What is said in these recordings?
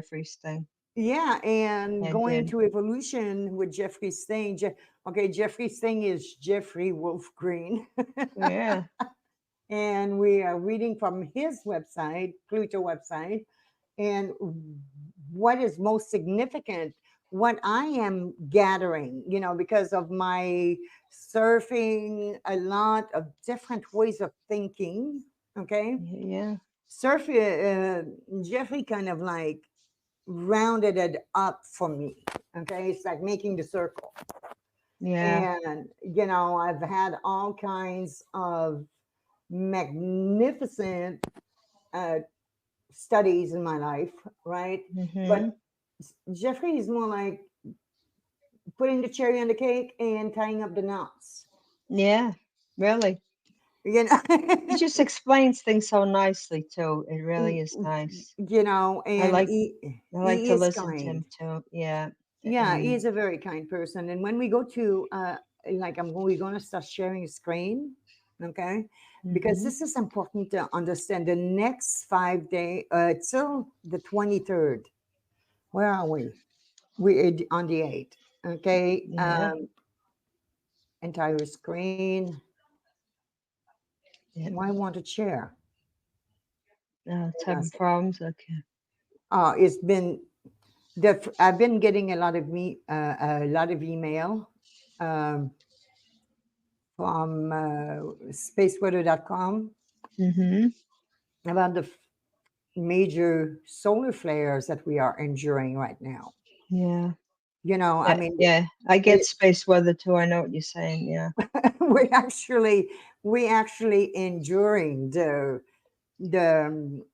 Jeffrey's thing. Yeah, I and going did. to evolution with Jeffrey's thing. Okay, Jeffrey's thing is Jeffrie Wolfe Green. Yeah. And we are reading from his website, Pluto website. And what is most significant, what I am gathering, because of my surfing a lot of different ways of thinking. Okay. Yeah. Jeffrey kind of like rounded it up for me. Okay. It's like making the circle. Yeah. And, I've had all kinds of magnificent uh, studies in my life, right? But Mm-hmm. Jeffrey is more like putting the cherry on the cake and tying up the knots. Yeah. Really. You know, He just explains things so nicely too. It really is nice. I and like he I like he to is listen to kind. him too. Yeah. Yeah, he And is a very kind person. And when we go to we're going to start sharing a screen, okay? Because mm-hmm. this is important to understand. The next 5 day till the 23rd. Where are we? We're on the 8th. Okay. Yeah. Entire screen. Yeah. Why want to share? It's Hold on a having second. problems. Okay. It's been I've been getting a lot of email um, from spaceweather.com Mm-hmm. about the major solar flares that we are enduring right now. Yeah. I Yeah. mean, Yeah. I get it, space weather too. I know what you're saying. Yeah. we actually we actually enduring the the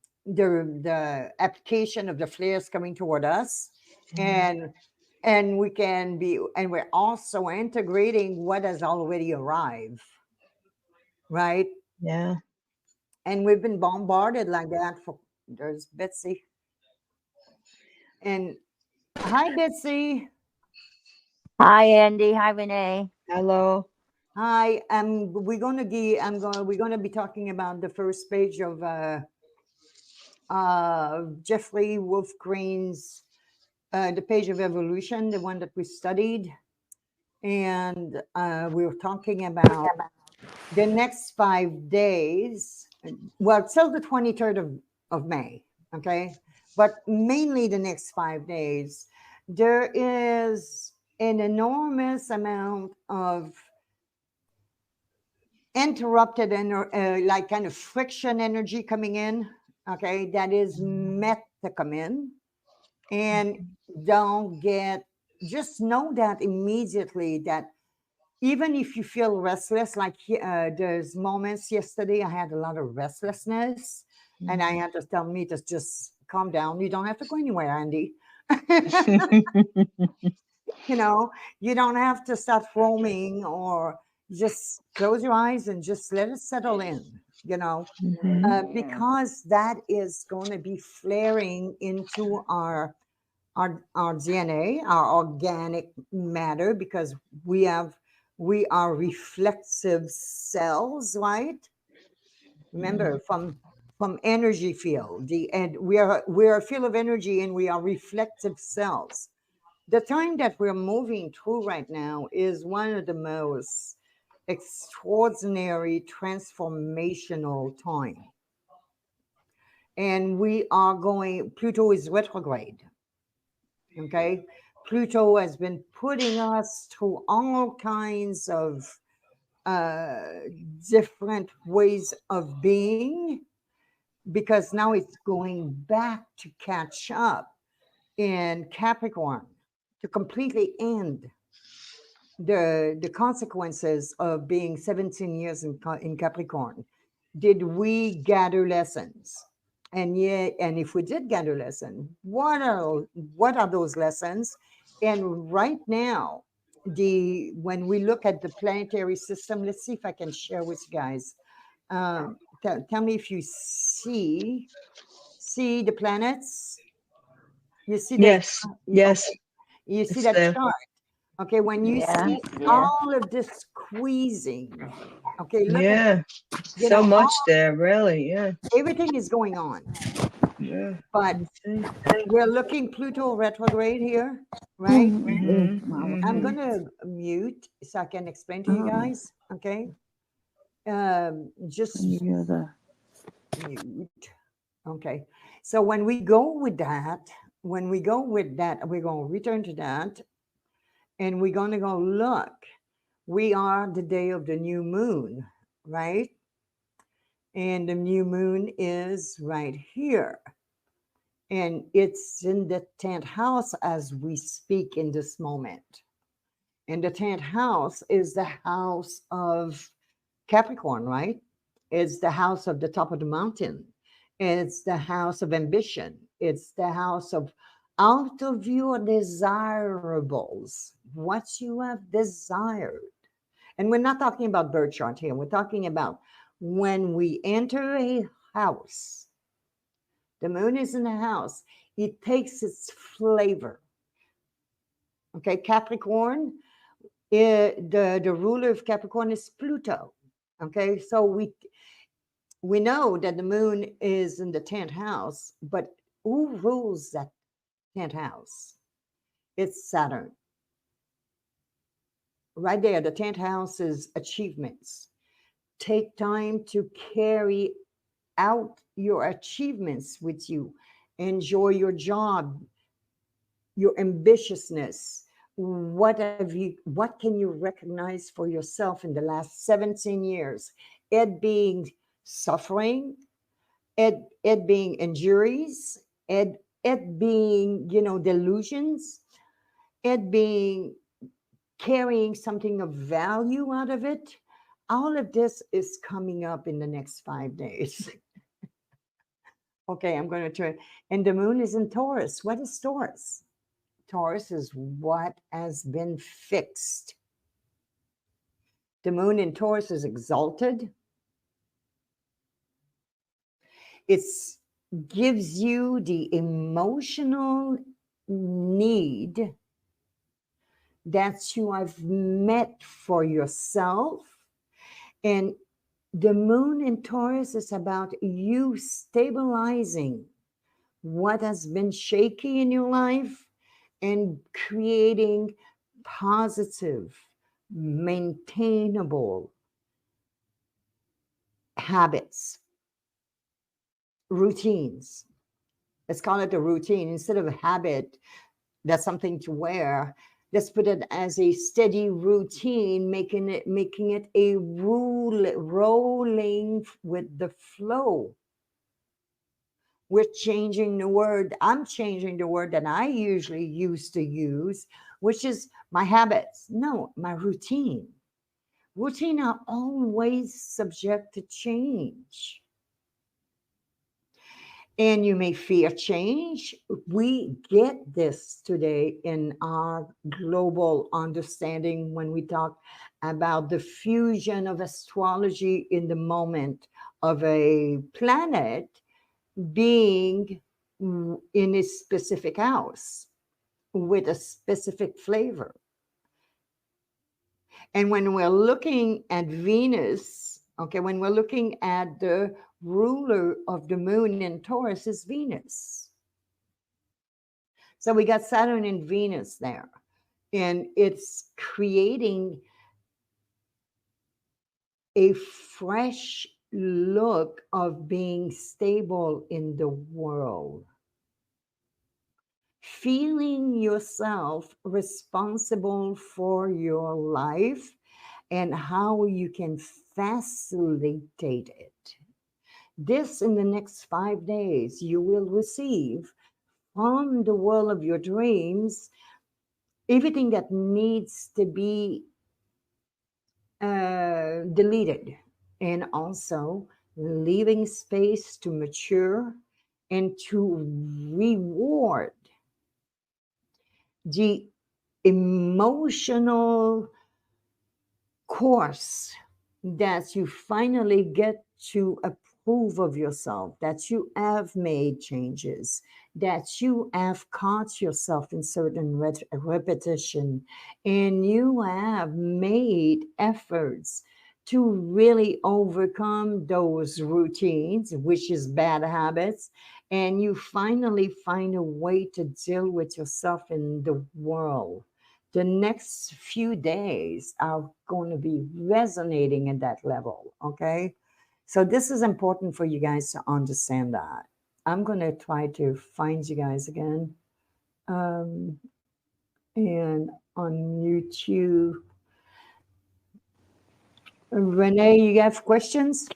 application of the flares coming toward us, Yeah. and we're also integrating what has already arrived, right? Yeah. And we've been bombarded like that for there's Betsy. And hi Betsy. Hi, Andy. Hi, Renee. Hello. Hi. We're gonna be talking about the first page of Jeffrie Wolfe Green's the page of evolution, the one that we studied. And we were talking about the next 5 days, well, till the 23rd of May, okay? But mainly the next 5 days, there is an enormous amount of interrupted and like kind of friction energy coming in, okay? That is meant to come in. And don't get, just know that immediately that even if you feel restless, like there's moments yesterday I had a lot of restlessness, and I had to tell me to just calm down. You don't have to go anywhere, Andy. you know, you don't have to start roaming, or just close your eyes and just let it settle in. Mm-hmm. Because that is going to be flaring into our DNA, our organic matter, because we are reflexive cells, right? Remember, from energy field, and we are a field of energy, and we are reflective cells. The time that we're moving through right now is one of the most extraordinary transformational time, and Pluto is retrograde. Okay. Pluto has been putting us through all kinds of uh, different ways of being, because now it's going back to catch up in Capricorn to completely end the consequences of being 17 years in Capricorn. Did we gather lessons? And if we did gather lesson, what are those lessons? And right now, the when we look at the planetary system, let's see if I can share with you guys. Tell me if you see the planets. You see that? Yes. Yes. Okay. You see It's that there. chart. Okay, when you Yeah, see yeah. all of this squeezing, okay, look at, Yeah. So all much there. Really. Yeah. everything is going on. Yeah. But we're looking Pluto retrograde here, right? I'm going to mute so I can explain to you guys, okay? Just mute. Okay. So when we go with that, we're going to return to that, and we're going to go look. We are the day of the new moon, right? And the new moon is right here. And it's in the 10th house as we speak in this moment. And the 10th house is the house of Capricorn, right? It's the house of the top of the mountain. It's the house of ambition. It's the house of out of your desirables, what you have desired. And we're not talking about birth chart here. We're talking about when we enter a house, the moon is in the house, it takes its flavor. Okay, Capricorn, the ruler of Capricorn is Pluto. Okay, so we know that the moon is in the 10th house, but who rules that 10th house? It's Saturn. Right there, the 10th house is achievements. Take time to carry out your achievements with you. Enjoy your job, your ambitiousness. What can you recognize for yourself in the last 17 years? It being suffering, it being injuries, it being, delusions, it being carrying something of value out of it. All of this is coming up in the next 5 days. Okay, I'm going to turn. And the moon is in Taurus. What is Taurus? Taurus is what has been fixed. The moon in Taurus is exalted. It gives you the emotional need that you have met for yourself. And the moon in Taurus is about you stabilizing what has been shaky in your life and creating positive, maintainable habits, routines. Let's call it a routine instead of a habit. That's something to wear. Let's put it as a steady routine, making it a rule, rolling with the flow. We're changing the word. I'm changing the word that I usually used to use, which is my habits. No, my routine. Routine are always subject to change. And you may fear change. We get this today in our global understanding when we talk about the fusion of astrology in the moment of a planet being in a specific house with a specific flavor. And when we're looking at Venus, okay, when we're looking at the ruler of the moon in Taurus is Venus. So we got Saturn and Venus there, and it's creating a fresh look of being stable in the world. Feeling yourself responsible for your life and how you can facilitate it. This in the next 5 days, you will receive from the world of your dreams everything that needs to be deleted, and also leaving space to mature and to reward the emotional course that you finally get to approve of yourself, that you have made changes, that you have caught yourself in certain repetition, and you have made efforts to really overcome those routines, which is bad habits, and you finally find a way to deal with yourself in the world, the next few days are going to be resonating at that level. Okay. So this is important for you guys to understand that. I'm going to try to find you guys again, um, and unmute you. Renee, you have questions?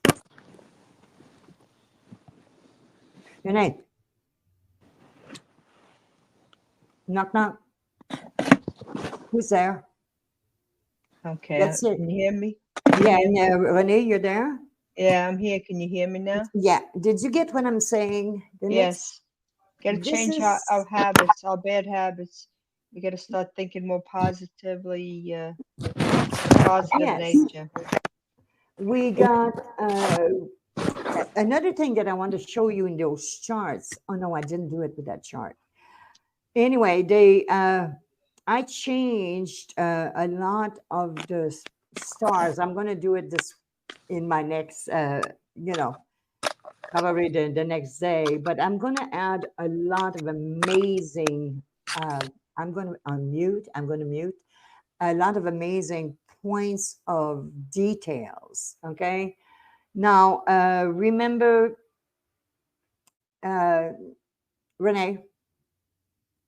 Renee. Knock, knock. Who's there? Okay, That's it. can you hear me? Yeah, Renee, you're there? Yeah, I'm here. Can you hear me now? Yeah. Did you get what I'm saying? Yes. Got to change our habits, our bad habits. We got to start thinking more positively, positive nature. We got another thing that I want to show you in those charts. Oh no, I didn't do it with that chart. Anyway, I changed a lot of the stars. I'm going to do it this in my next, probably the next day. But I'm going to add a lot of amazing. I'm going to unmute. I'm going to mute a lot of amazing points of details. Okay. Now, remember, Renee,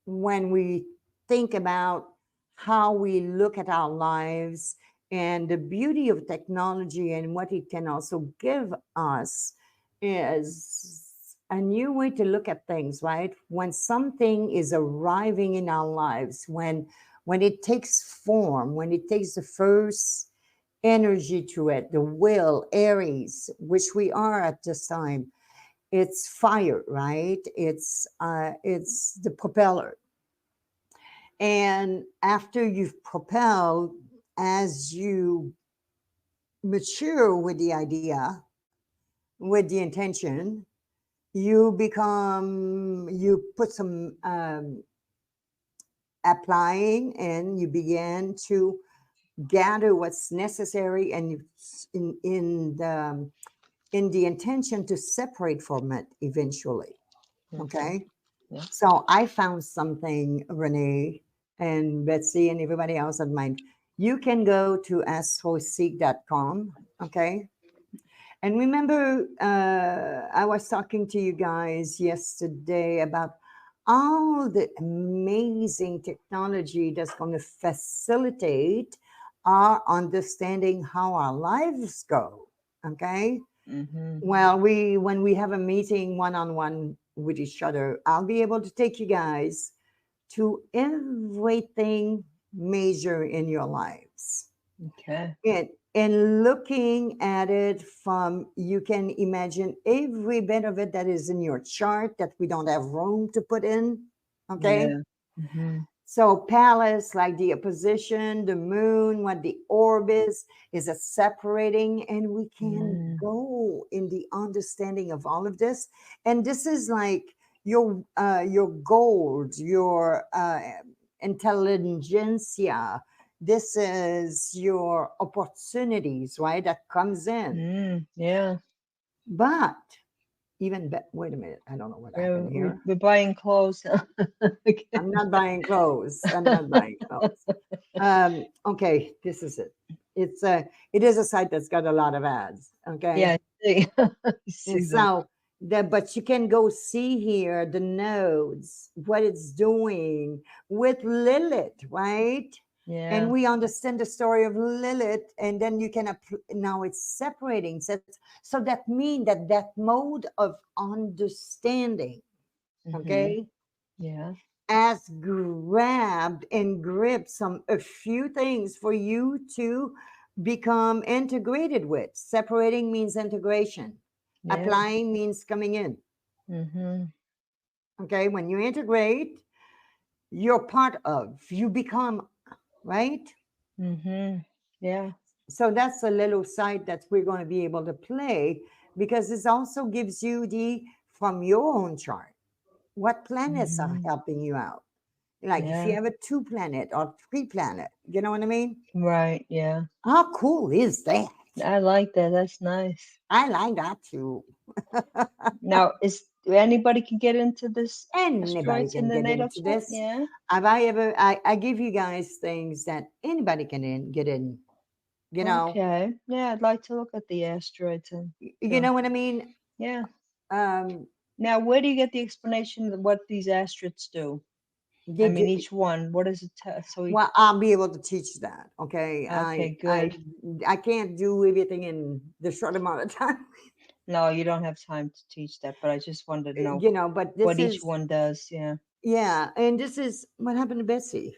when we think about how we look at our lives and the beauty of technology and what it can also give us is a new way to look at things, right? When something is arriving in our lives, when it takes form, when it takes the first energy to it, the will, Aries, which we are at this time, it's fire, right? It's the propeller. And after you've propelled, as you mature with the idea, with the intention, you put some applying, and you begin to gather what's necessary, and you in the intention to separate from it eventually. Okay. Yeah. So I found something, Renee and Betsy and everybody else of mine. You can go to astroseek.com. Okay. And remember, I was talking to you guys yesterday about all the amazing technology that's going to facilitate our understanding how our lives go. Okay. Mm-hmm. Well, when we have a meeting one-on-one with each other, I'll be able to take you guys to everything major in your lives. Okay. And looking at it from, you can imagine every bit of it that is in your chart that we don't have room to put in. Okay. Yeah. Mm-hmm. So palace, like the opposition, the moon, what the orb is a separating, and we can go in the understanding of all of this. And this is like your gold, your intelligentsia. This is your opportunities, right? That comes in. Yeah. But wait a minute, I don't know what happened here. We're buying clothes. I'm not buying clothes. I'm not buying clothes. Okay, this is it. It is a site that's got a lot of ads. Okay. Yeah. And so but you can go see here the nodes, what it's doing with Lilith, right? Yeah. And we understand the story of Lilith, and then you can now it's separating. So that means that mode of understanding, okay, yeah, has grabbed and gripped a few things for you to become integrated with. Separating means integration. Yeah. Applying means coming in. Okay, when you integrate, you're part of, you become, right? Yeah. So that's a little site that we're going to be able to play, because this also gives you from your own chart, what planets are helping you out. Like if you have a 2 planet or 3 planet, you know what I mean? Right. Yeah. How cool is that? I like that. That's nice. I like that too. Now, is Anybody can get into this Anybody asteroids in can the get natal into chart? this. Yeah. Have I ever? I give you guys things that anybody can get in. You know. Okay. Yeah, I'd like to look at the asteroids and You know what I mean? yeah. Um, Now, where do you get the explanation of what these asteroids do? I mean, each one. What does it tell? So well, I'll be able to teach that. Okay. Okay, good. I can't do everything in the short amount of time. No, you don't have time to teach that, but I just wanted to know You know, but this what is each one does. Yeah. yeah, and this is what happened to Betsy.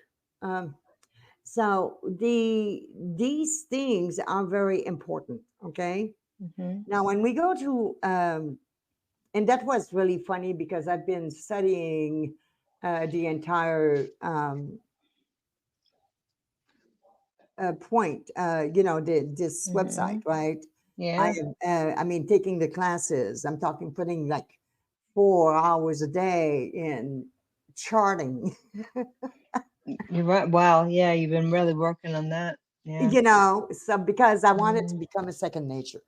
So these things are very important. Okay. Mm-hmm. Now, when we go to and that was really funny because I've been studying the entire point. You know, this website, right? Yeah. I mean, taking the classes. I'm talking putting like 4 hours a day in charting. You're right. Wow. Yeah, you've been really working on that. Yeah. You know, so because I want it to Mm. become a second nature.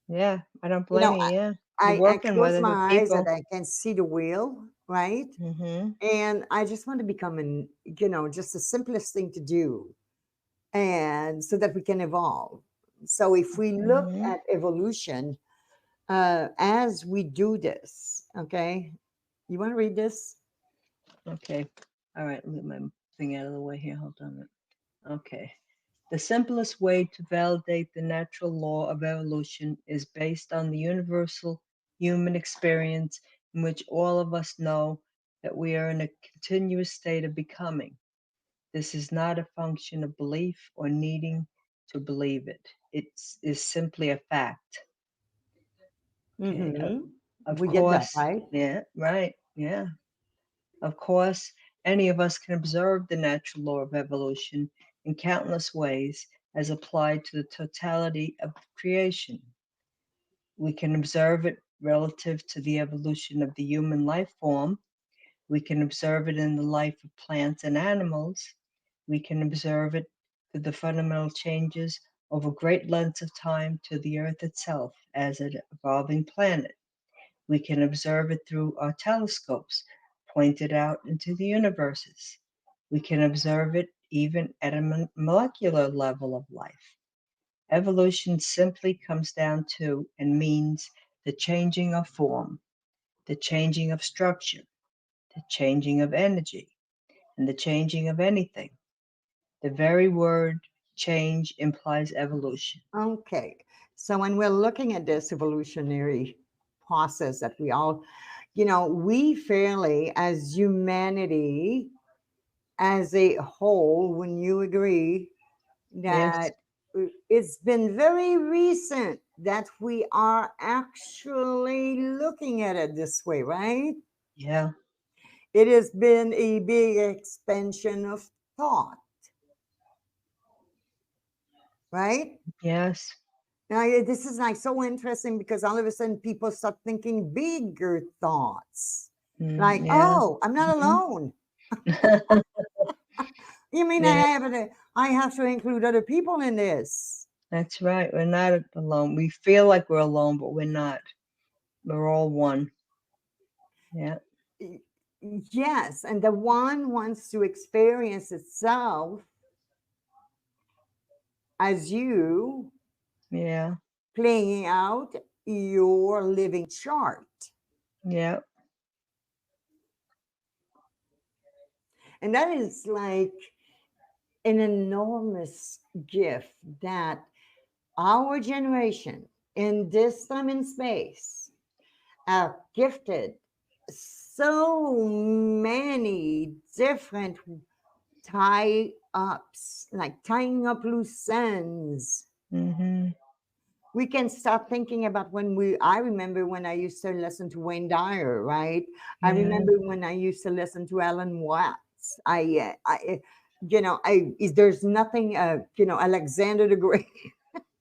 Yeah, I don't You blame know, you. Yeah. You're I working with close it with my eyes and people. I can see the wheel, right? Mm-hmm. And I just want to become an, you know, just the simplest thing to do, and so that we can evolve. So if we look Mm-hmm. at evolution as we do this, okay, you want to read this? Okay. All right. Let me get my thing out of the way here. Hold on a minute. Okay. The simplest way to validate the natural law of evolution is based on the universal human experience in which all of us know that we are in a continuous state of becoming. This is not a function of belief or needing to believe it. It is simply a fact. Okay. Of We get that, course, right? yeah, right. Yeah. Of course, any of us can observe the natural law of evolution in countless ways as applied to the totality of creation. We can observe it relative to the evolution of the human life form. We can observe it in the life of plants and animals. We can observe it through the fundamental changes over great lengths of time to the Earth itself as an evolving planet. We can observe it through our telescopes pointed out into the universes. We can observe it even at a molecular level of life. Evolution simply comes down to and means the changing of form, the changing of structure, the changing of energy, and the changing of anything. The very word change implies evolution. Okay. So when we're looking at this evolutionary process that we all, you know, we fairly, as humanity, as a whole, when you agree Yes. that it's been very recent that we are actually looking at it this way, right? Yeah. It has been a big expansion of thought, right? Yes. Now, this is like so interesting because all of a sudden people start thinking bigger thoughts. Like, Yeah. oh, I'm not Mhm. alone. You mean Yeah. I have to include other people in this? That's right. We're not alone. We feel like we're alone, but we're not. We're all one. Yeah. Yes, and the one wants to experience itself as you Yeah. playing out your living chart. Yeah. And that is like an enormous gift that our generation in this time and space are gifted so many different tie ups, like tying up loose ends. Mm-hmm. We can start thinking about I remember when I used to listen to Wayne Dyer, right? I Yeah. remember when I used to listen to Alan Watts. You know, there's nothing, you know, Alexander the Great,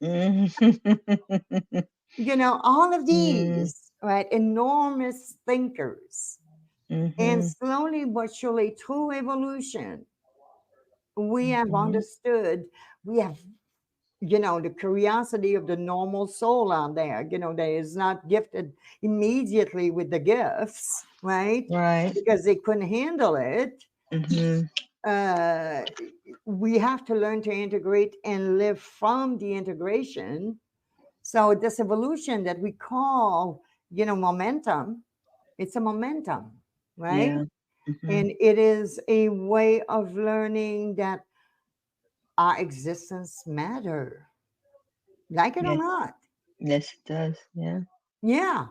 Mm-hmm. you know, all of Mm-hmm. these, right? Enormous thinkers. And Mm-hmm. slowly but surely through evolution, we have understood, we have the curiosity of the normal soul out there, that is not gifted immediately with the gifts, right? Right. Because they couldn't handle it. Mm-hmm. uh, we have to learn to integrate and live from the integration. So this evolution that we call, momentum, it's a momentum, right? Yeah. Mm-hmm. And it is a way of learning that our existence matter, like it or Yes. not. Yes, it does. Yeah. Yeah.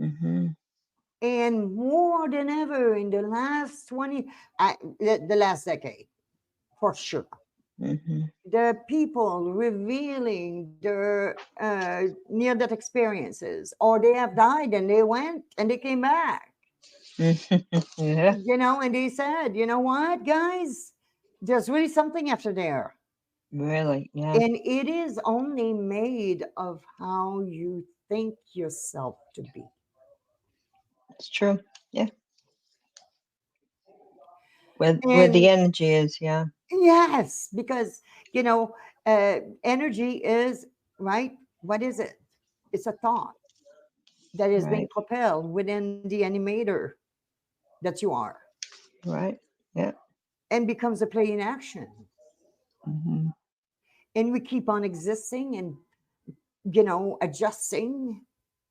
Mm-hmm. And more than ever in the last 20, the last decade, for sure, Mm-hmm. the people revealing their near-death experiences, or they have died and they went and they came back, Yeah. and they said, you know what, guys, there's really something after there. Really. Yeah. And it is only made of how you think yourself to be. It's true. Yeah. Where the And energy is. Yeah. yes, because, you know, energy is, right? What is it? It's a thought that is being Right. propelled within the animator that you are, Right. Yeah. and becomes a play in action. Mm-hmm. And we keep on existing and, adjusting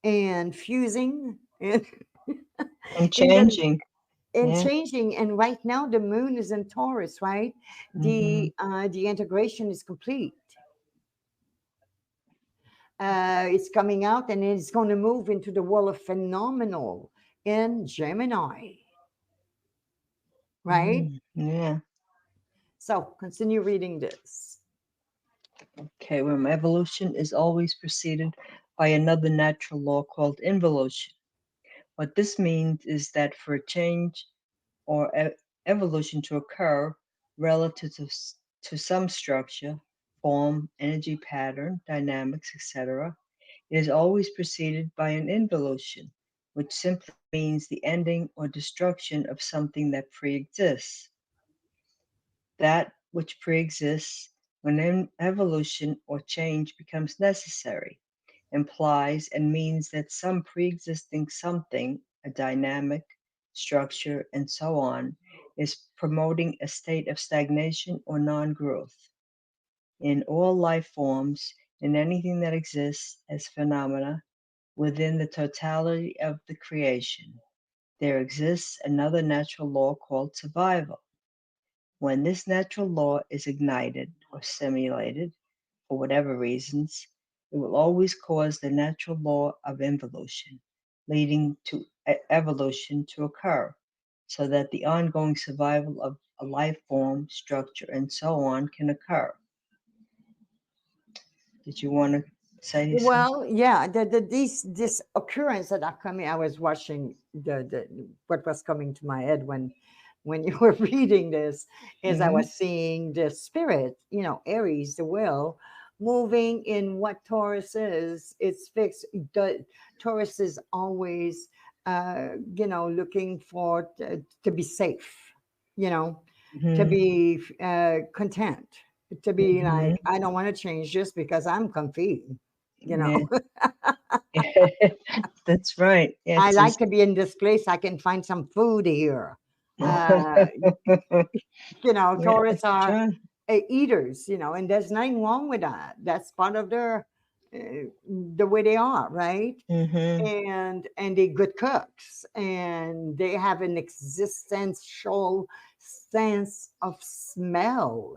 and fusing and, And and then changing. and Yeah. changing. And right now the moon is in Taurus, right? Mm-hmm. The integration is complete. It's coming out and it's going to move into the world of phenomenal in Gemini, right? Mm. Yeah. So continue reading this. Okay. Well, evolution is always preceded by another natural law called involution. What this means is that for a change or evolution to occur relative to some structure, form, energy pattern, dynamics, etc., it is always preceded by an involution, which simply means the ending or destruction of something that pre-exists. That which pre-exists, when evolution or change becomes necessary, implies and means that some pre-existing something, a dynamic, structure, and so on, is promoting a state of stagnation or non-growth. In all life forms, in anything that exists as phenomena within the totality of the creation, there exists another natural law called survival. When this natural law is ignited or stimulated, for whatever reasons, it will always cause the natural law of involution, leading to evolution to occur, so that the ongoing survival of a life form, structure, and so on can occur. Did you want to say something? Well, yeah, these this occurrence that are coming. I was watching the what was coming to my head when you were reading this, is I Mm-hmm. was seeing the spirit, Aries, the will, moving in what Taurus is. It's fixed. The Taurus is always, looking for to be safe, you know, to Mm-hmm. be content, to be Mm-hmm. like, I don't want to change just because I'm comfy, you know. Yeah. That's right. Yeah, I it's like just, to be in this place. I can find some food here. Uh, yeah, Taurus it's are true. eaters, and there's nothing wrong with that. That's part of their the way they are, right? Mm-hmm. And they good cooks, and they have an existential sense of smell.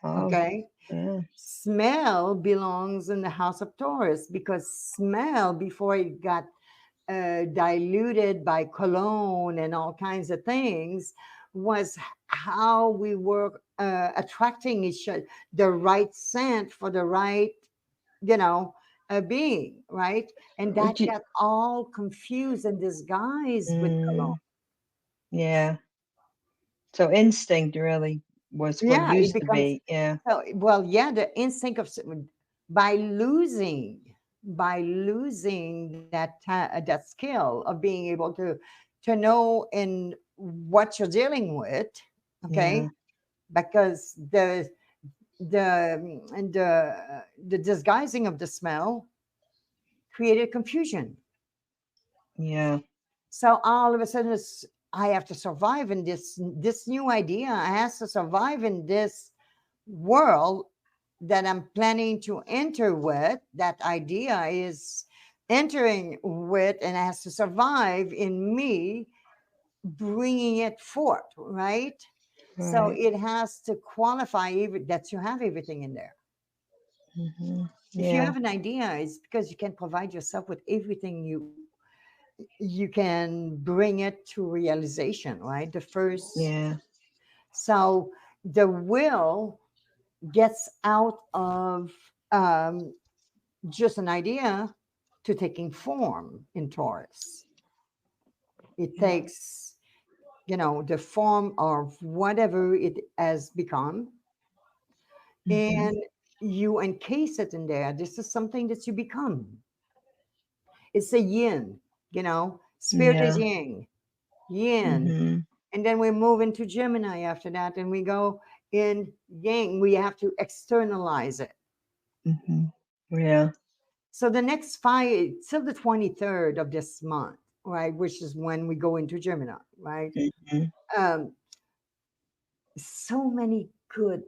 Oh, Okay, yeah. smell belongs in the house of Taurus, because smell, before it got diluted by cologne and all kinds of things, was how we were attracting each other, the right scent for the right, you know, being, right? And that Would you? got all confused and disguised with cologne. Mm, yeah. So instinct really was what Yeah, it used to becomes, be. Yeah. well, yeah, the instinct of by losing that skill of being able to know in what you're dealing with. Yeah. Okay, because the disguising of the smell created confusion. Yeah. So all of a sudden, I have to survive in this new idea. I have to survive in this world that I'm planning to enter with. That idea is entering with, and has to survive in me, bringing it forth, right? So Right. it has to qualify that you have everything in there. Hmm. If you Yeah. have an idea, it's because you can provide yourself with everything you can bring it to realization, right? The first, Yeah. so the will gets out of um, just an idea to taking form in Taurus. It takes, the form of whatever it has become, Hmm. and you encase it in there. This is something that you become. It's a yin, spirit is Yeah. yin. Hmm. And then we move into Gemini after that, and we go in yang. We have to externalize it. Hmm. Yeah. So the next five till the 23rd of this month, right, which is when we go into Gemini, right? Hmm. Um, so many good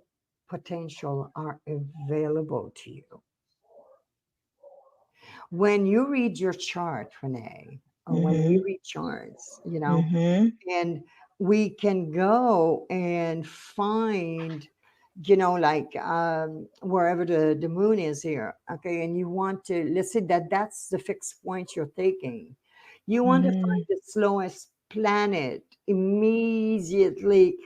potential are available to you. When you read your chart, Renee, or when we Hmm. read charts, Hmm. and we can go and find, like wherever the moon is here, okay, and you want to, let's say that's the fixed point you're taking. You want to Hmm. find the slowest planet immediately,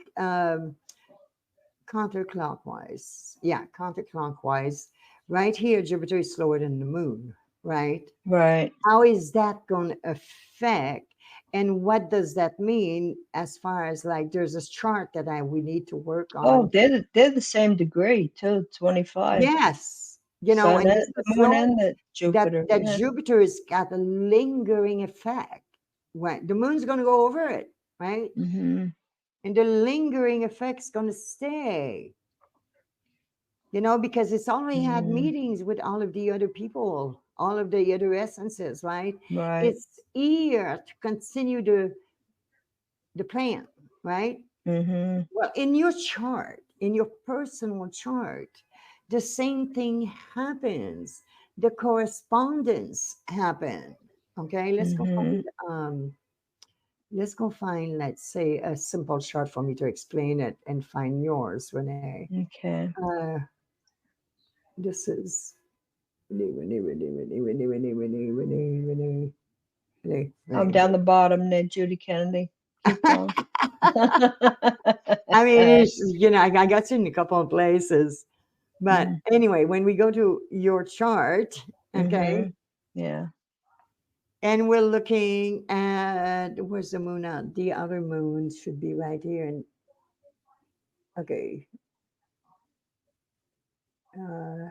counterclockwise. Yeah, counterclockwise. Right here, Jupiter is slower than the moon, right? Right. How is that going to affect? And what does that mean as far as like there's this chart that we need to work Oh, on? they're the same degree too. 25. Yes, Sun and and it's the the moon slow and the Jupiter. that Yeah. Jupiter has got a lingering effect. When the moon's going to go over it, right? Hmm. And the lingering effect's going to stay. Because it's already had Hmm. meetings with all of the other people, all of the other essences, right? Right. It's here to continue the plan, right? Hmm. Well, in your chart, in your personal chart, the same thing happens. The correspondence happen. Okay, Hmm. let's go find, let's say, a simple chart for me to explain it and find yours, Renee. Okay. Uh, this is I'm down the bottom there, Judy Kennedy. Keep going. I mean, I got you in a couple of places. But anyway, when we go to your chart, okay, Mm-hmm. Yeah. and we're looking at, where's the moon at? The other moon should be right here. And okay, uh,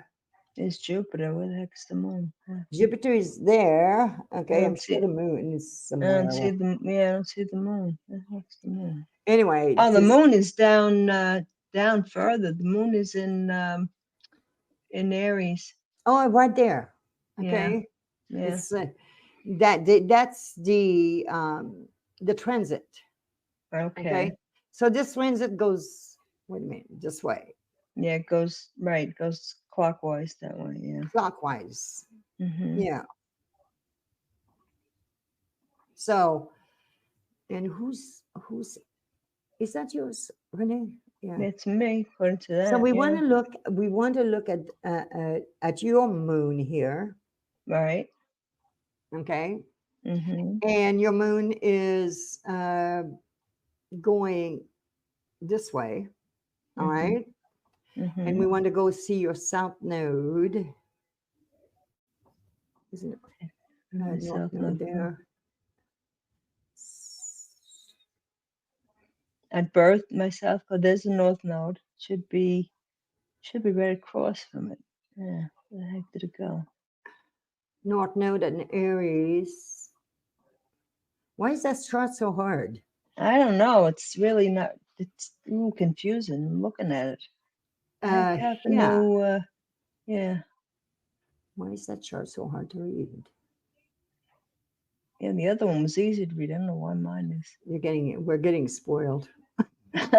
It's Jupiter. Where the heck's the moon? Jupiter is there. I Okay, I'm don't sure see. the moon is I somewhere don't see around. the. Yeah, I don't see the moon. Where the heck's the moon? Anyway, Oh, the moon is down. Down further. The moon is in Aries. oh, right there. Yeah. Okay, Yeah. it's that's the transit. Okay, Okay. so this transit goes. Wait a minute, this way, Yeah. It goes right. It goes clockwise that way. Yeah. clockwise. Mm-hmm. Yeah. So, and who's is that yours, Renee? Yeah. It's me, according to So that. we want Yeah. to look. We want to look at your moon here. Right. Okay, Mm-hmm. and your moon is going this way. All Mm-hmm. right, and Mm-hmm. we want to go see your south node. Isn't it north Myself, node no. there? At birth, myself. Oh, there's a north node. Should be right across from it. Yeah. Where the heck did it go? North node and Aries. Why is that chart so hard? I don't know. It's really not. It's a little confusing looking at it. I have a Yeah. new, yeah, Why is that chart so hard to read? yeah. The other one was easy to read. I don't know why mine is. We're getting spoiled. That's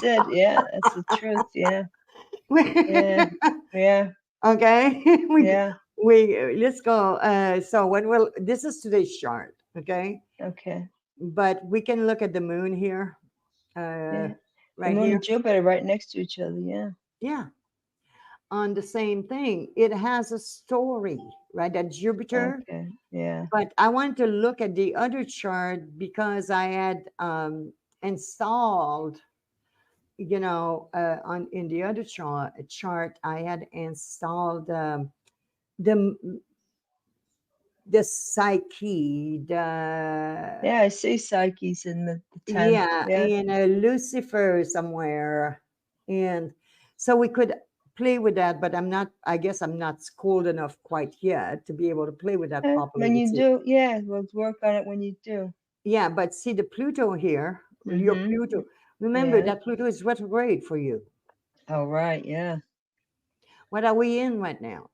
it. Yeah, that's the truth. Yeah, yeah, yeah, Okay. yeah. Let's go. So this is today's chart. Okay. Okay. But we can look at the moon here. Yeah. The Right moon here. and Jupiter right next to each other. Yeah. Yeah. On the same thing. It has a story, right? That Jupiter. Okay. Yeah. But I want to look at the other chart because I had installed, on in the other chart I had installed the the psyche, Yeah. I see Psyche's in the 10th. yeah, Yeah. and Lucifer somewhere, and so we could play with that. But I guess I'm not schooled enough quite yet to be able to play with that properly When with you you. do, yeah, we'll work on it when you do. Yeah, but see the Pluto here, your Mm-hmm. Pluto. Remember Yeah. that Pluto is retrograde for you. All right. Yeah. What are we in right now?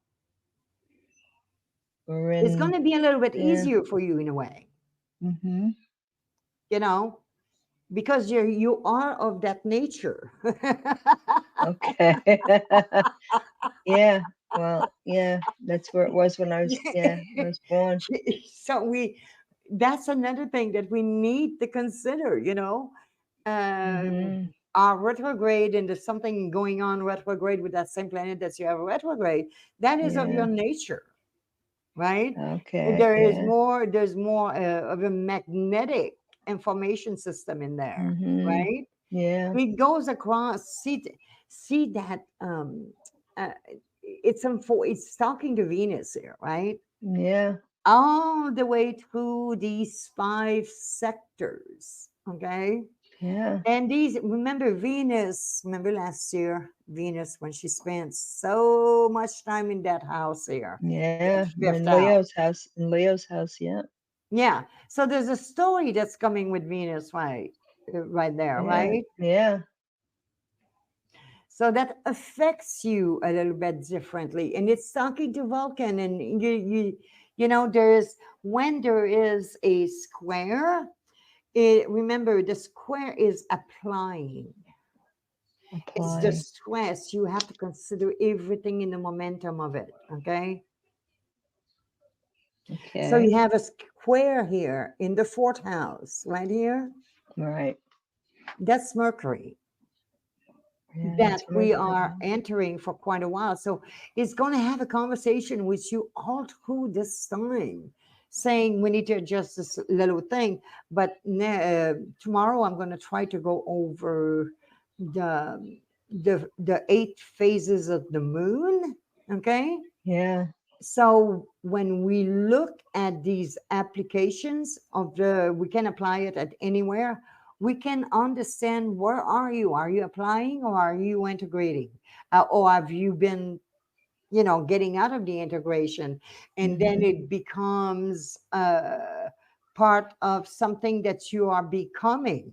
We're It's going in. to be a little bit Yeah. easier for you in a way, Mm-hmm. you know, because you are of that nature. Okay. Yeah. Well, yeah. That's where it was when I was. Yeah. When I was born. So that's another thing that we need to consider, um, Mm-hmm. our retrograde, and there's something going on retrograde with that same planet that you have retrograde. That is of Yeah. your nature, right? And Okay. Yeah. there's more of a magnetic information system in there, Mm-hmm. right? Yeah. It goes across. See that uh, it's talking to Venus here, right? Yeah. All the way through these 5 sectors. Okay. Yeah. And remember last year, Venus, when she spent so much time in that house here, that Yeah. fifth In house. Leo's house. In Leo's house. Yeah. Yeah. So there's a story that's coming with Venus, right there, Yeah. right? Yeah. So that affects you a little bit differently. And it's talking to Vulcan, and when there is a square, remember the square is applying. It's the Applying. stress. You have to consider everything in the momentum of it. Okay. So Okay. you have a square here in the 4th house, right here. Right. That's Mercury Yeah. that That's we Mercury. are entering for quite a while. So it's going to have a conversation with you all through this time, saying we need to adjust this little thing. But tomorrow I'm going to try to go over the 8 phases of the moon. Okay. Yeah. So when we look at these applications we can apply it at anywhere. We can understand, where are you? Are you applying, or are you integrating? Or have you been, getting out of the integration, and then it becomes part of something that you are becoming,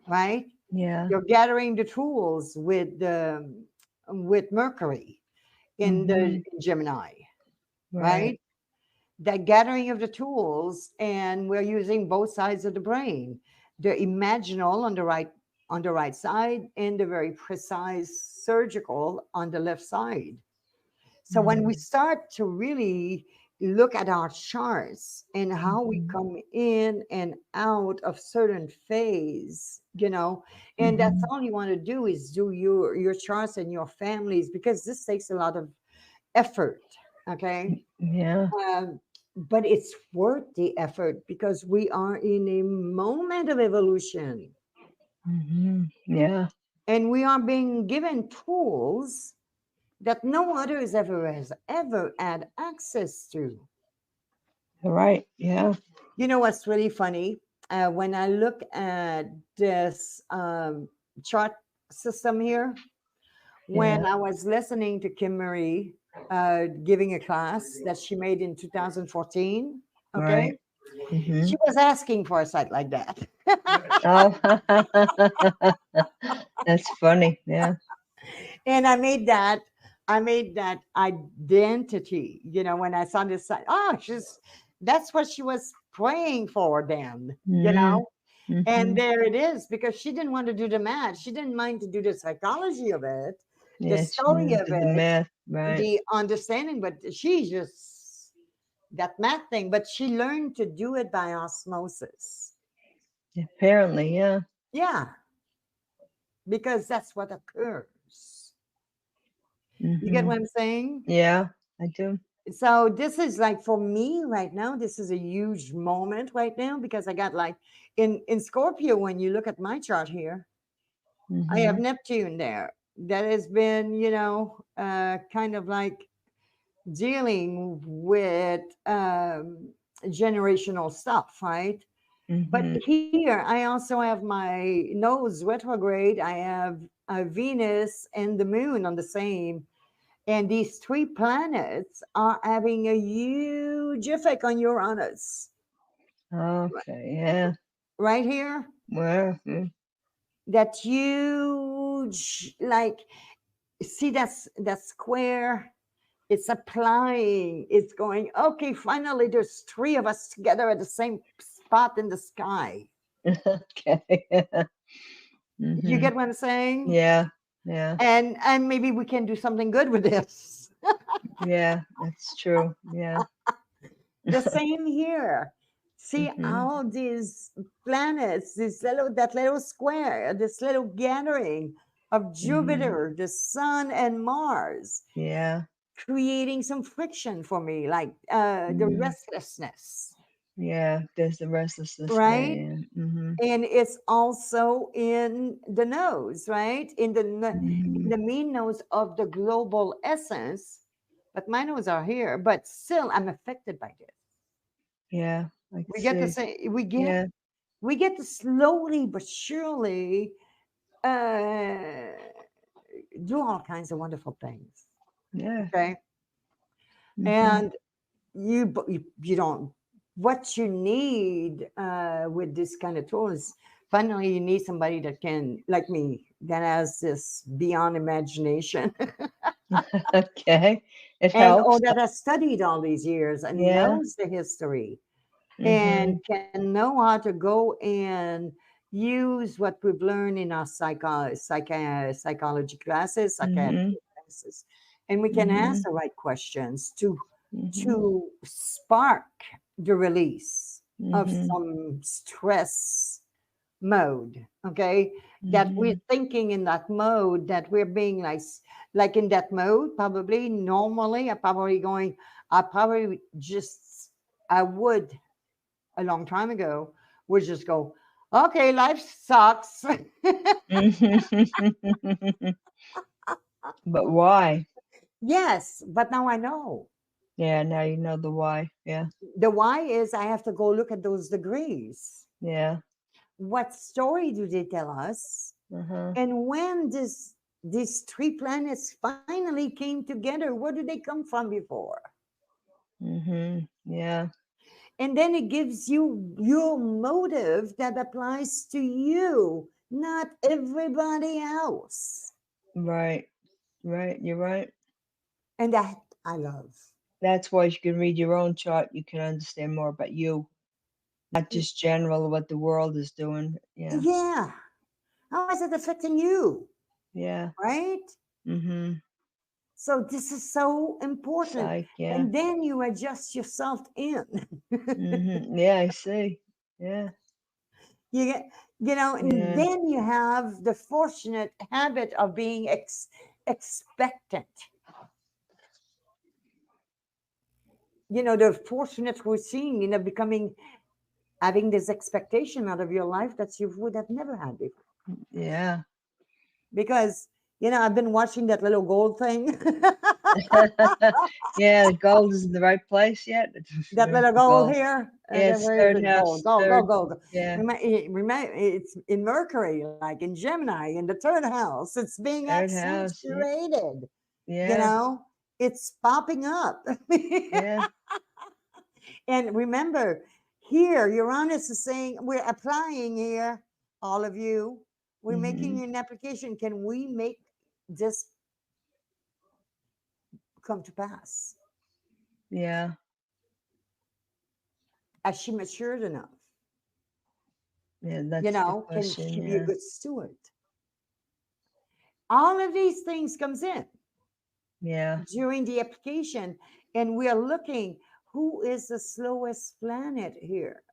right? Yeah. You're gathering the tools with Mercury in the Gemini, Right. right? That gathering of the tools, and we're using both sides of the brain, the imaginal on the right side, and the very precise surgical on the left side. So when we start to really look at our charts and how we come in and out of certain phase, and that's all you want to do is do your charts and your families, because this takes a lot of effort. Okay. Yeah. But it's worth the effort, because we are in a moment of evolution, Yeah. and we are being given tools that no other has ever had access to. Right. Yeah. You know what's really funny? When I look at this chart system here, when Yeah. I was listening to Kim Marie giving a class that she made in 2014, okay? Right. Mm-hmm. She was asking for a site like that. Oh, that's funny. Yeah. And I made that identity, when I saw this site. Oh, that's what she was praying for then, Mm-hmm. And Mm-hmm. there it is, because she didn't want to do the math. She didn't mind to do the psychology of it, the Yeah, she story wanted of to do the it, math, right? the understanding, but she just that math thing, but she learned to do it by osmosis. Apparently, yeah. Yeah, because that's what occurs. You get Mm-hmm. what I'm saying? Yeah, I do. So this is like, for me right now, this is a huge moment right now, because I got like in Scorpio, when you look at my chart here, I have Mm-hmm. Neptune there. That has been, kind of like dealing with generational stuff, right? But Mm-hmm. here I also have my nose retrograde. I have Venus and the moon on the same. And these three planets are having a huge effect on Uranus Okay, yeah. right here. Well, That huge, like, see, that square. It's applying. It's going, okay, finally, there's three of us together at the same spot in the sky. okay. Yeah. You Mm-hmm. get what I'm saying? Yeah, yeah, And maybe we can do something good with this. yeah. That's true. Yeah. The same here. See Mm-hmm. all these planets, that little square, this little gathering of Mm-hmm. Jupiter, the Sun, and Mars, Yeah. creating some friction for me, like the Mm. restlessness, Yeah. There's the restlessness there. right? Yeah. Mm-hmm. And it's also in the nose, right? Mm-hmm. In the mean nose of the global essence. But my nose are here, but still I'm affected by this. Yeah. I can We get to see. say Yeah. we get to slowly but surely uh, do all kinds of wonderful things. Yeah. Okay, Mm-hmm. and you don't. What you need with this kind of tools, finally, you need somebody that can, like me, that has this beyond imagination, Okay. It and or helps. that has studied all these years and Yeah. knows the history, and Mm-hmm. can know how to go and use what we've learned in our psychology classes, psychiatry Mm-hmm. classes, and we can Mm-hmm. ask the right questions to Mm-hmm. spark the release of Mm-hmm. some stress mode. Okay, that we're Mm-hmm. thinking in that mode, that we're being like in that mode. Probably normally, I probably just I would a long time ago would just go, okay, life sucks. Mm-hmm. But why? Yes, but now I know. Yeah, now you know the why. Yeah. The why is I have to go look at those degrees. Yeah. What story do they tell us? Uh-huh. And when these three planets finally came together, where did they come from before? Mm-hmm. Yeah. And then it gives you your motive that applies to you, not everybody else. Right. Right. You're right. And that I love. That's why you can read your own chart. You can understand more about you, not just general what the world is doing. Yeah. Yeah. How is it affecting you? Yeah. Right? Mm-hmm. So this is so important. Psych. Yeah. And then you adjust yourself in. Mm-hmm. Yeah, I see. Yeah. You get, and Yeah. then you have the fortunate habit of being expectant. The fortunate routine, becoming having this expectation out of your life that you would have never had before. Yeah. Because, I've been watching that little gold thing. Yeah, the gold is in the right place yet. That little The gold gold. here, and Yeah, then it's where is third it? Gold, house. gold, gold, Third. gold. Yeah. Remember, it's in Mercury, like in Gemini, in the third house. It's being Third house. Yeah. accentuated. You Yeah. know, it's popping up. Yeah. And remember, Here, Uranus is saying we're applying here, all of you. We're making an application. Can we make this come to pass? Yeah. Has she matured enough? Yeah, that's the Can question. she be a Yeah. good steward? All of these things comes in Yeah. during the application, and we are looking who is the slowest planet here,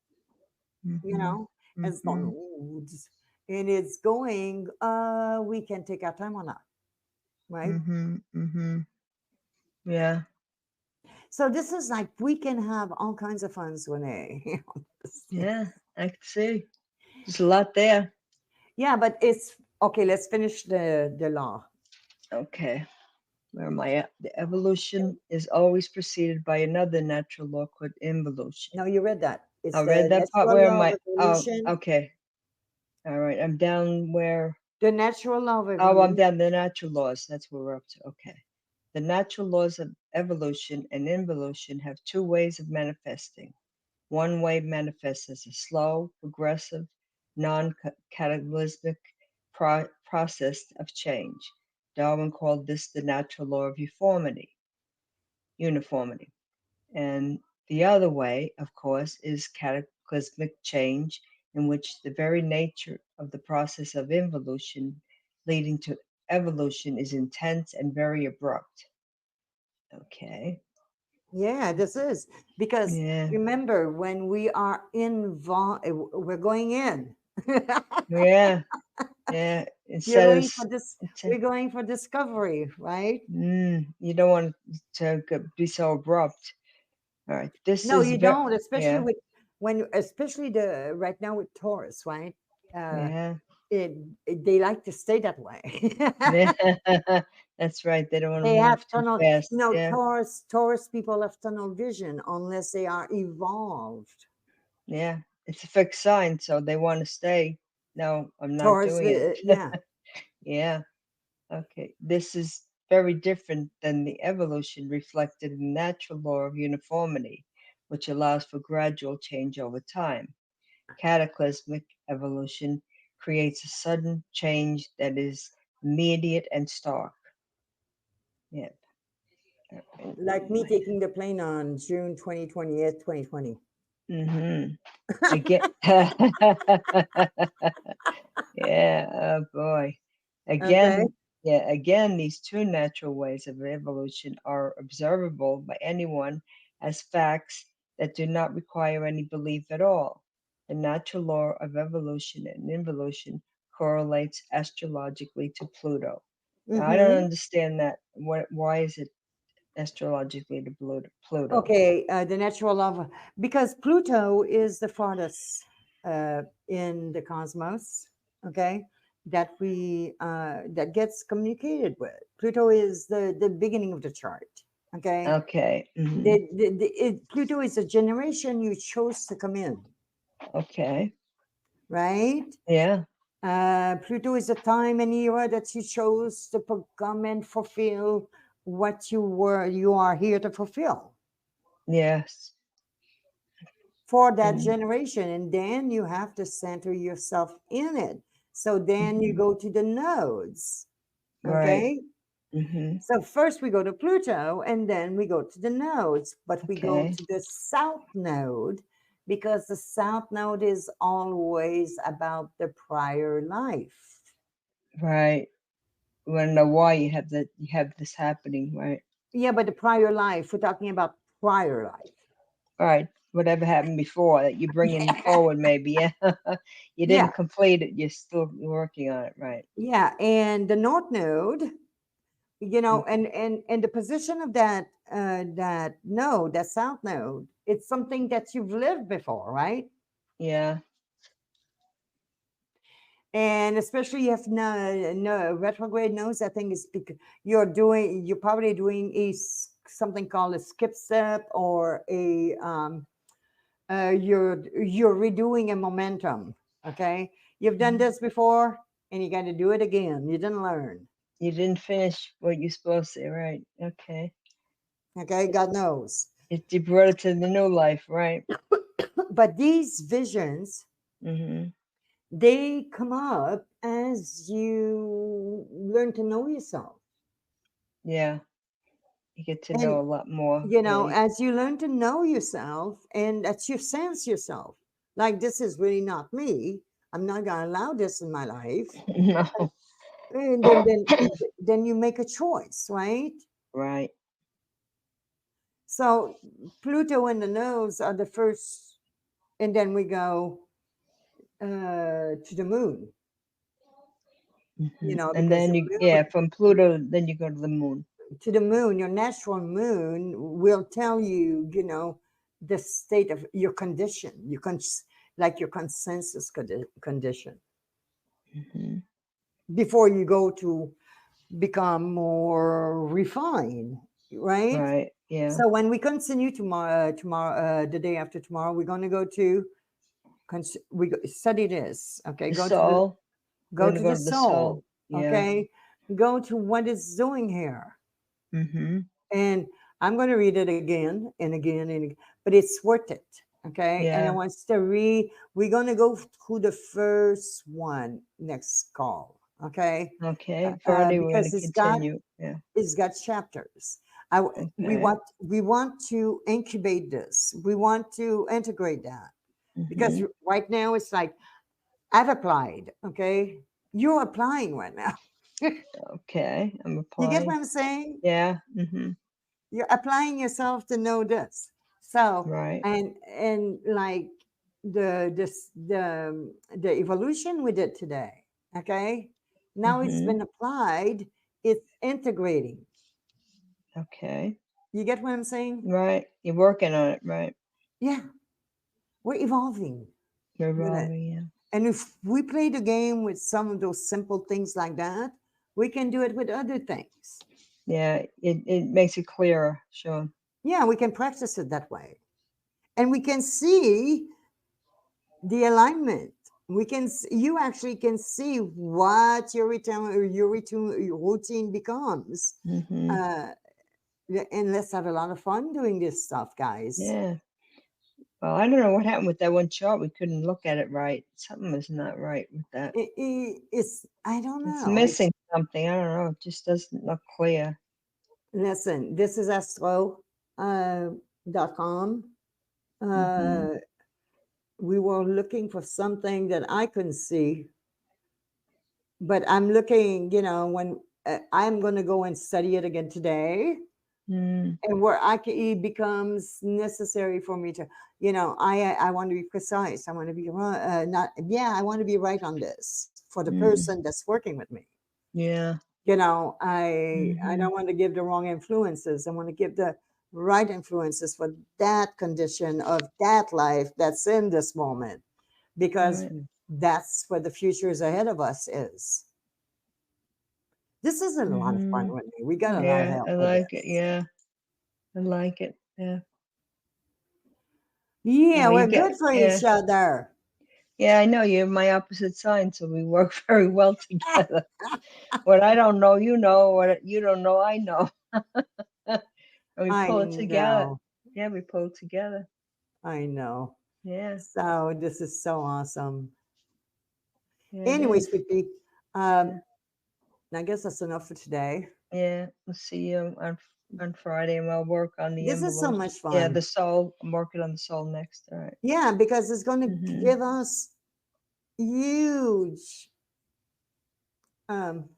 Mm-hmm. as the Mm-hmm. nodes, and it's going. We can take our time on that, right? Mm-hmm. Mm-hmm. Yeah. So this is like we can have all kinds of fun, Renee. Yeah. I can see. There's a lot there. Yeah, but it's okay. Let's finish the law. Okay. Where am I at? The evolution is always preceded by another natural law called involution. No, you read that. I It's read the that part. natural Where am law of I? Oh, evolution. okay. All right. I'm down where. The natural law of Oh, I'm evolution. down the natural laws. That's where we're up to. Okay. The natural laws of evolution and involution have two ways of manifesting. One way manifests as a slow, progressive, non-cataclysmic process of change. Darwin called this the natural law of uniformity. And the other way, of course, is cataclysmic change, in which the very nature of the process of involution leading to evolution is intense and very abrupt. Okay. Yeah, this is because Yeah. remember when we are involved, we're going in. Yeah. Yeah. You're Instead of going for this. We're going for discovery, right? you don't want to be so abrupt. All right. This No, is you very, don't, especially yeah. with especially the right now with Taurus, right? Uh, Yeah. they like to stay that way. Yeah. That's right. They don't want to They move have too tunnel, fast. Yeah. Taurus people have tunnel vision unless they are evolved. Yeah. It's a fixed sign, so they want to stay. No, I'm not doing it. Yeah. Yeah. Okay. This is very different than the evolution reflected in the natural law of uniformity, which allows for gradual change over time. Cataclysmic evolution creates a sudden change that is immediate and stark. Yeah. Like me taking the plane on June 2020th, 2020. Mm-hmm. Again. Yeah, oh boy. Okay. Again, these two natural ways of evolution are observable by anyone as facts that do not require any belief at all. The natural law of evolution and involution correlates astrologically to Pluto. Now, I don't Mm-hmm. understand that. Why is it astrologically to Pluto? Okay. The natural love, because Pluto is the farthest in the cosmos. Okay. That gets communicated with. Pluto is the beginning of the chart. Okay. Okay. Hmm. Pluto is a generation you chose to come in, Okay. right? Yeah. Pluto is a time and era that you chose to come and fulfill what you are here to fulfill Yes. for that And generation. And then you have to center yourself in it. So then you mhm. go to the nodes. Right. Okay. Hmm. So first we go to Pluto and then we go to the nodes, but we go Okay. to the south node because the south node is always about the prior life. Right. You want to know why you have this happening, right? Yeah, but the prior life, we're talking about prior life. All right. Whatever happened before that you're bringing forward, maybe. Yeah. You Yeah, didn't complete it. You're still working on it, right? yeah. And the north node, Mm. and the position of that node, that south node, it's something that you've lived before, right? Yeah. And especially you have no retrograde nodes. I think it's because you're probably doing something called a skip step or a you're redoing a momentum. Okay, you've done Mhm. this before and you got to do it again. You didn't learn. You didn't finish what you're supposed to, right? Okay. Okay, God knows. You brought it to the new life, right? but these visions, Mm-hmm. they come up as you learn to know yourself. Yeah. You get to know And a lot more. you Yeah. know, as you learn to know yourself and that you sense yourself, like this is really not me. I'm not gonna allow this in my life. No. And then you make a choice, right? Right. So Pluto and the nose are the first, and then we go to the moon, Mm-hmm. And because then the you, moon, yeah, from Pluto, then you go to the moon. to the moon, your natural moon will tell you, the state of your condition, like your consensus condition, Mm-hmm. before you go to become more refined, right? Right. Yeah. So when we continue tomorrow, the day after tomorrow, we're going to go to study this. Okay, The go to the soul. We're go gonna to go the to the soul. soul. Yeah. Okay, go to what it's doing here, Mm-hmm. and I'm going to read it again and again and again, but it's worth it. Okay, and I Yeah. want us to read. We're going to go through the first one next call. Okay, Okay. Friday we're because gonna continue. Yeah. it's got chapters. Okay. We want to incubate this. We want to integrate that, because Mm-hmm. right now it's like I've applied. Okay, you're applying right now. Okay. I'm You get what applying. I'm saying? Yeah. Mm-hmm. You're applying yourself to know this. So Right. and like the evolution we did today. Okay, now it's Mm-hmm. been applied. It's integrating. Okay. You get what I'm saying? Right. You're working on it. Right. Yeah, we're evolving with it. Revolving. Yeah. And if we play the game with some of those simple things like that, we can do it with other things. Yeah. It makes it clearer. Sure. Yeah, we can practice it that way. And we can see the alignment. You actually can see what your routine becomes. Mm-hmm. Uh, and let's have a lot of fun doing this stuff, guys. Yeah. Well, I don't know what happened with that one chart. We couldn't look at it right. Something was not right with that. It's I don't It's know. It's missing something. I don't know. It just doesn't look clear. Listen, this is astro.com. Mm-hmm. Uh, we were looking for something that I couldn't see, but I'm looking, when I'm going to go and study it again today, Mm, and where it becomes necessary for me to, I want to be precise. I want to be not, yeah, I want to be right on this for the mm, person that's working with me. yeah. I Mm-hmm. don't want to give the wrong influences. I want to give the right influences for that condition of that life that's in this moment, because Right. that's where the future is ahead of us is. This is a lot of fun Mm-hmm. with me. We got a lot of Yeah. help I with like it. this. Yeah. I like it. Yeah. Yeah, Well, you we're good get, for yeah. each other. Yeah, I know you're my opposite sign, so we work very well together. What I don't know, you know. What you don't know, I know. And we I pull it together. know. Yeah, we pull it together. I know. Yeah. So this is so awesome. Yeah, it Anyway, is. sweetie, Yeah. um, I guess that's enough for today. Yeah. We'll see you on Friday, and I'll work on the This is so envelope. much Yeah, fun. the soul. I'm working on the soul next. All right. Yeah, because it's going to Mm-hmm. give us huge um,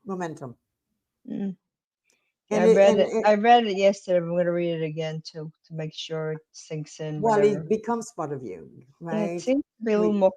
momentum. Mm. Yeah, And it, and I read it yesterday. I'm going to read it again to make sure it sinks in. well, Whatever. it becomes part of you, Yeah, it right? seems to be a little We more